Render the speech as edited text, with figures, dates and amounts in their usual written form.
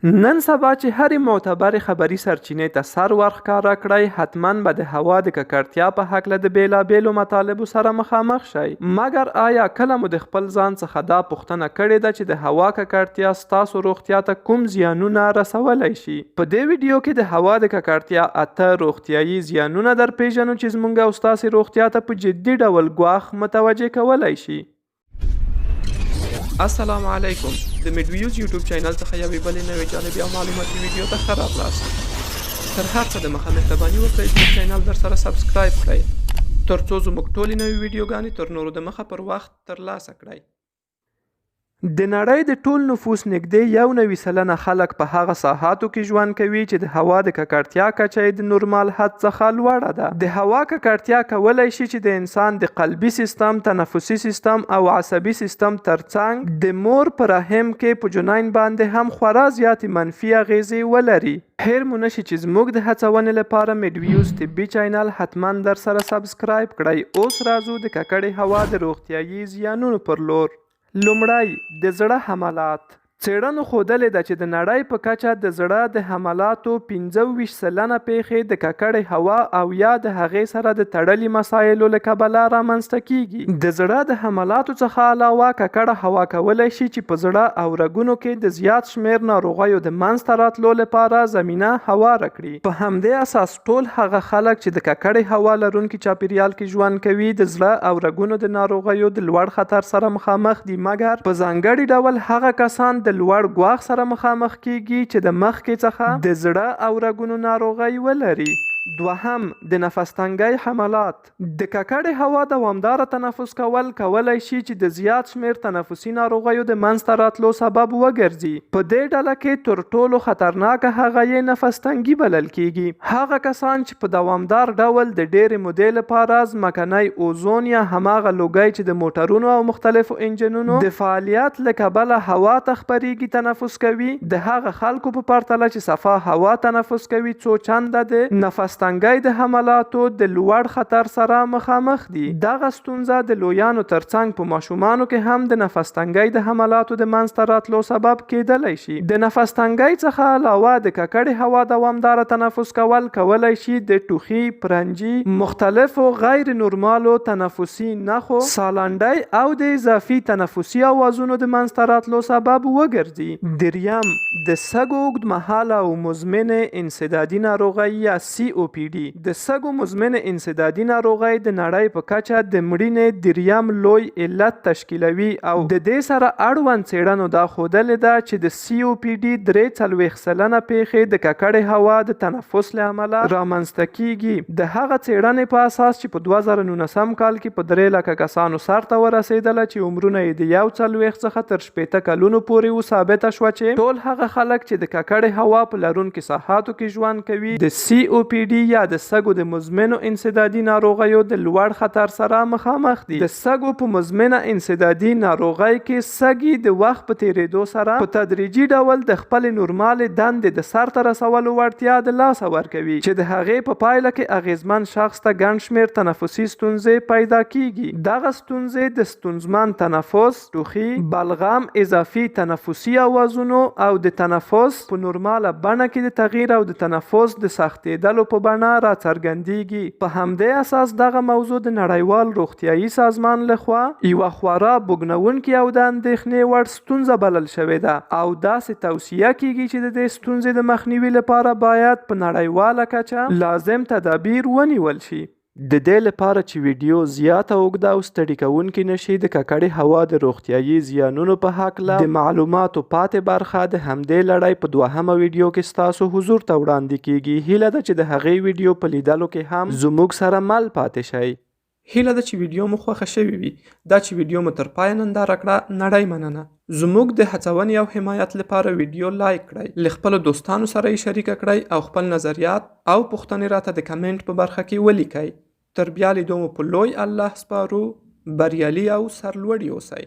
نن سبا چې هرې معتبرې خبري سرچینې ته سر ورښکاره کړئ، حتماً به د هوا د ککړتیا په هکله د بېلابېلو مطالبو سره مخامخ شئ. مګر آیا کله مو د خپل ځان څخه دا پوښتنه کړې ده چې د هوا ککړتیا ستاسو روغتیا ته کوم زیانونه رسولی شي؟ په دې ویډیو کې د هوا د ککړتیا 8 روغتیایي زیانونه درپېژنو چې زموږ او ستاسې روغتیا ته په جدي ډول ګواښ متوجه کولی شي. السلام علیکم، د میډویوز یوټیوب چینل څخه یوې بلې نوې جالبې او معلوماتي ویډیو ته ښه راغلاست. تر هر څه د مخه مهرباني وکړئ زموږ چینل در سره سبسکرایب کړئ تر څو زموږ ټولې نوې ویډیوګانې تر نورو د مخه پر وخت ترلاسه کړئ. د نړۍ د ټول نفوس نږدې 90% خلک په هغه ساحاتو کې ژوند کوي چې د هوا د ککړتیا کچه یې د نورمال حد څخه لوړه ده. د هوا ککړتیا کولی شي چې د انسان د قلبي سیستم، تنفسي سیستم او عصبي سیستم ترڅنګ د مور په رحم کې په جنین باندې هم خورا زیاتې منفي اغیزې ولري. هیر مو نشي چې زموږ د هڅونې لپاره میډویوز طبي چینل حتما در سره سبسکرایب کړئ. اوس راځو د ککړې هوا د روغتیایي زیانونو پر لور. لومړی، د زړه حملات. څېړنو ښودلې ده چې د نړۍ په کچه د زړه د حملاتو 25% پیښې د ککړې هوا او یا د هغې سره د تړلي مسایلو له کبله رامنځته کیږي. د زړه د حملاتو څخه علاوه ککړه هوا کولی شي چې په زړه او رګونو کې د زیات شمیر ناروغیو د منځته راتلو لپاره زمینه هواره کړي. په همدې اساس ټول هغه خلک چې د ککړې هوا لرونکي چاپیریال کې ژوند کوي د زړه او رګونو د ناروغیو د لوړ خطر سره مخامخ دي، مګر په ځانګړي ډول هغه کسان د لوړ ګواښ سره مخامخ کیږي چې د مخکې څخه د زړه او رګونو ناروغۍ ولري. دوهم، د نفس تنګۍ حملات. د ککړې هوا دوامداره تنفس کولی شي چې د زیات شمیر تنفسي ناروغیو د منځته راتلو سبب وګرځي. په دې ډله کې تر ټولو خطرناکه هغه یې نفس تنګي بلل کیږي. هغه کسان چې په دوامدار ډول د ډېرې مودې لپاره ځمکنی اوزون یا هماغه لوګی چې د موټرونو او مختلفو انجنونو د فعالیت له کبله هوا ته خپریږي تنفس کوي، د هغه خلکو په پرتله چې صفا هوا تنفس کوي څو چنده د نفس تنګۍ د حملاتو د لوړ خطر سره مخامخ دي. دغه ستونزه د لویانو ترڅنګ په ماشومانو کې هم د نفس تنګۍ د حملاتو د منځته راتلو سبب کیدلی شي. د نفس تنګۍ څخه علاوه د ککړې هوا دوامداره تنفس کولی شي د ټوخي، پرنجي، مختلفو غیر نورمالو تنفسي نښو، سالنډۍ او د اضافي تنفسي اوازونو د منځته راتلو سبب وګرځي. دریم، د سږو اوږدمهاله او مزمنې انسدادي ناروغۍ یا COPD. د سږو مزمنې انسدادي ناروغۍ د نړۍ په کچه د مړینې دریم لوی علت تشکیلوي او د دې سره اړوند څېړنو دا ښودلې ده چې د COPD 43% پیښې د ککړې هوا د تنفس له امله رامنځته کیږي. د هغه څېړنې په اساس چې په 2019 کال کې په 3 لکه کسانو سرته ورسېدله چې عمرونه یې د 41 څخه تر 60 کلونو پورې ثابته شوه چې ټول هغه خلک چې د ککړې هوا په لرونکو ساحاتو کې ژوند کوي د COPD یا د سږو د مزمنو انسدادي ناروغیو د لوړ خطر سره مخامخ دي. د سږو په مزمنه انسدادي ناروغۍ کې سږي د وخت په تیریدو سره په تدریجي ډول د خپل نورمالې دندې د سرته رسولو وړتیا د لاسه ورکوي چې د هغې په پایله کې اغیزمن شخص ته ګڼ شمېر تنفسي ستونزې پیدا کیږي. دغه ستونزې د ستونزمن تنفس، ټوخي، بلغم، اضافي تنفسي اوازونو او د تنفس په نورماله بڼه کې د تغییر او د تنفس د سختېدلو په بڼه راڅرګندېږي. په همدې اساس دغه موضوع د نړیوال روغتیایي سازمان لخوا یوه خورا بوږنوونکې او د اندېښنې وړ ستونزه بلل شوې ده او داسې توصیه کیږي چې د دې ستونزې د مخنیوي لپاره باید په نړیواله کچه لازم تدابیر ونیول شي. د دې لپاره چې ویډیو زیاته اوږده او ستړي کوونکې نشي، د ککړې هوا د روغتیایي زیانونو په هکله د معلوماتو پاتې برخه د همدې لړۍ په 2مه ویډیو کې ستاسو حضور ته وړاندې کیږي. هیله ده چې د هغې ویډیو په لیدلو کې هم زموږ سره مل پاتې شئ. هیله ده چې ویډیو مو خوښه شوې وي. دا چې ویډیو مو تر پایه ننداره کړه، نړۍ مننه. زموږ د هڅونې او حمایت لپاره ویډیو لایک کړئ، له خپلو دوستانو سره یې شریکه کړئ او خپل نظریات او پوښتنې راته د کمنټ په برخه کې ولیکئ. تر بیا لیدو مو په لوی الله سپارو. بریالي او سرلوړي اوسئ.